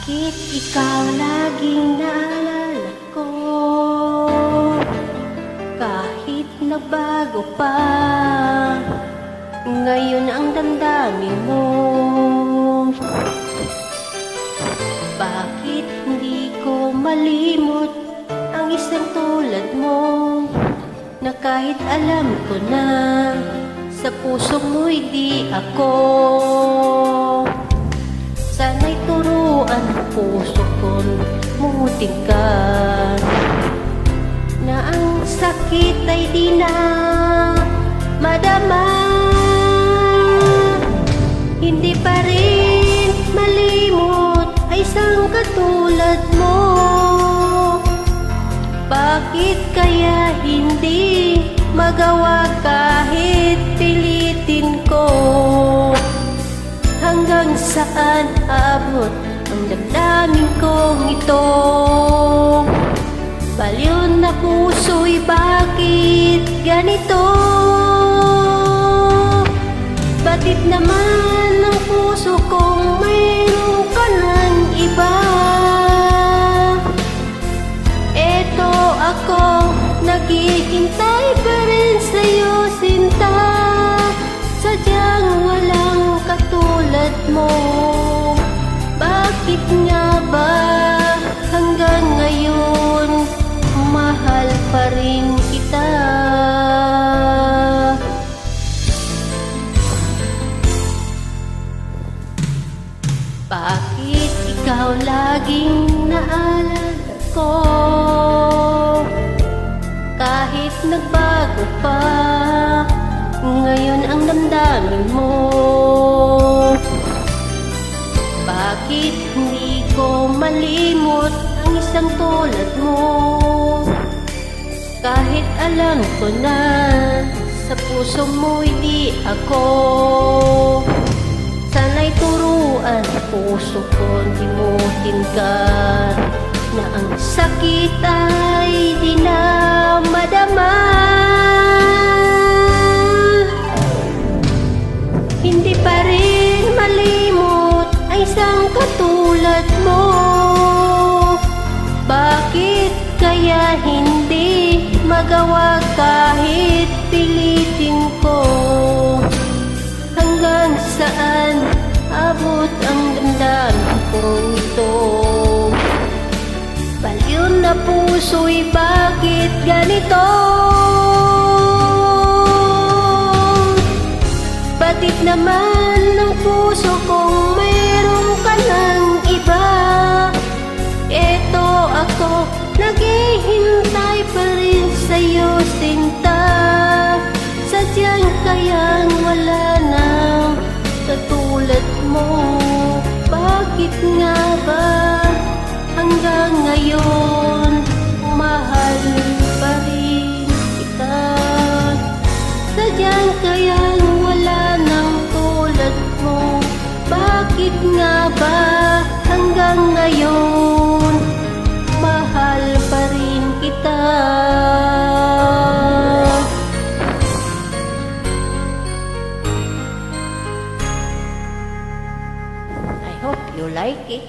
Bakit ikaw laging naalala ko? Kahit nagbago pa, ngayon ang damdamin mo. Bakit hindi ko malimot ang isang tulad mo, na kahit alam ko na sa puso mo'y di ako. Sana'y turuan ang puso ko'n muting ka, na ang sakit ay di na madama. Hindi pa rin malimot ay isang katulad mo. Bakit kaya hindi magawa kahit pilitin ko? Hanggang saan aabot ang damdamin kong ito? Baliw na puso'y bakit ganito? Bakit naman ang puso kong mayroon ka ng iba? Eto ako, naghihintay pa rin sa'yo, sinta. Sadyang walang katulad mo. Bakit nga ba hanggang ngayon mahal pa rin kita? Bakit ikaw laging naalala ko? Kahit nagbago pa, ngayon ang damdamin mo. Bakit hindi ko malimot ang isang tulad mo? Kahit alam ko na sa puso mo'y di ako. Sana'y turuan sa puso ko'n limutin ka, na ang sakit ay di na madama. Hindi pa rin malimot ay isang katulad mo. Bakit kaya hindi magawa kahit pilitin ko? Hanggang saan abot ang damdamin kong ito? Baliw na puso'y bakit ganito? Bakit naman ang puso kong mayroon ka ng iba? Eto ako, naghihintay pa rin sa'yo, sinta. Sadyang kayang wala nang katulad mo. Bakit nga ba hanggang ngayon mahal pa rin kita? Sadyang kayang wala nang tulad mo. Bakit nga ba hanggang ngayon mahal pa rin kita? I hope you like it.